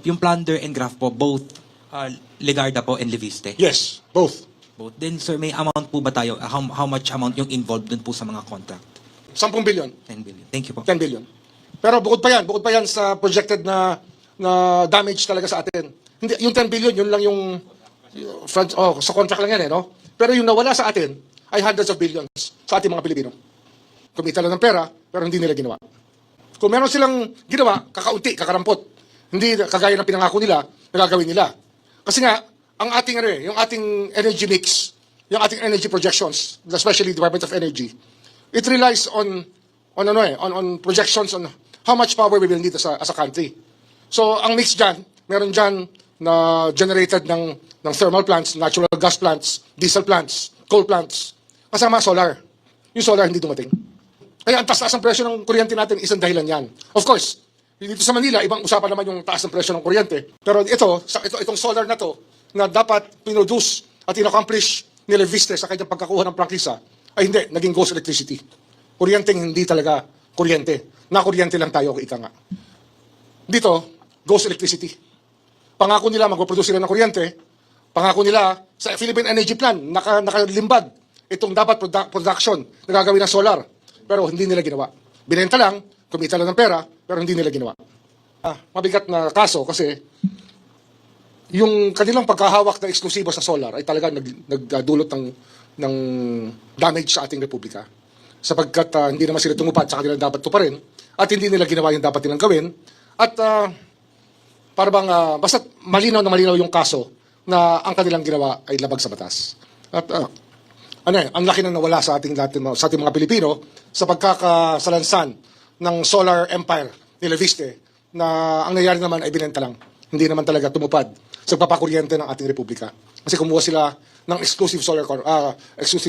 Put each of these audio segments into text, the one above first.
Yung Plunder and Graft po, both Legarda po and Leviste? Yes, both. Both. Then sir, may amount po ba tayo? How much amount yung involved dun po sa mga contract? 10 billion. 10 billion. Thank you po. 10 billion. Pero bukod pa yan sa projected na damage talaga sa atin. Hindi, yung 10 billion, yun lang yung sa contract lang yan no? Pero yung nawala sa atin ay hundreds of billions sa ating mga Pilipino. Kumita lang ng pera, pero hindi nila ginawa. Kung meron silang ginawa, kakaunti, kakarampot. Hindi kagaya ng pinangako nila, nagagawin nila. Kasi nga, ang ating yung ating energy mix, yung ating energy projections, especially Department of Energy, it relies on projections on how much power we will need as a country. So, ang mix dyan, meron dyan na generated ng thermal plants, natural gas plants, diesel plants, coal plants, kasama solar. Yung solar hindi dumating. Kaya ang taas ang presyo ng kuryente natin, isang dahilan yan. Of course, dito sa Manila, ibang usapan naman yung taas ng presyo ng kuryente. Pero itong solar na to, na dapat pinroduce at in-accomplish ni Leviste sa kanyang pagkakuha ng prangkisa, ay hindi, naging ghost electricity. Kuryenteng hindi talaga kuryente. Na-kuryente lang tayo, ika nga. Dito, ghost electricity. Pangako nila magproduce sila ng kuryente, pangako nila sa Philippine Energy Plan, nakalimbag itong dapat production na gagawin ng solar. Pero hindi nila ginawa. Binenta lang, kumita lang ng pera, pero hindi nila ginawa. Mabigat na kaso kasi yung kanilang pagkahawak na eksklusibo sa solar ay talaga nagdulot ng damage sa ating republika. Sapagkat hindi naman sila tumupad sa kanilang dapat tuparin at hindi nila ginawa yung dapat nilang gawin. At basta malinaw na malinaw yung kaso na ang kanilang ginawa ay labag sa batas. At ang laki na nawala sa ating mga Pilipino sa pagkakasalansan ng solar empire ni Leviste na ang nangyari naman ay binenta lang. Hindi naman talaga tumupad sa papakuryente ng ating republika. Kasi kumuha sila ng exclusive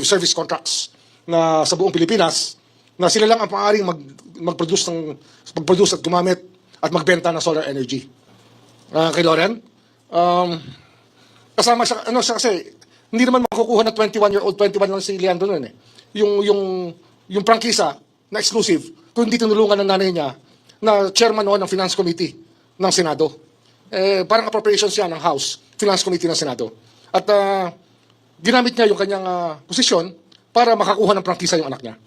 service contracts na sa buong Pilipinas na sila lang ang maaaring mag-produce at gumamit at magbenta ng solar energy. Kay Loren, kasama siya, kasi hindi naman makukuha na 21-year-old, 21 lang si Leandro nun eh. Yung prangkisa na exclusive, kung hindi tinulungan ng nanay niya na chairman noon ng Finance Committee ng Senado. Parang appropriations yan ng House, Finance Committee ng Senado. At ginamit niya yung kanyang posisyon para makakuha ng prangkisa yung anak niya.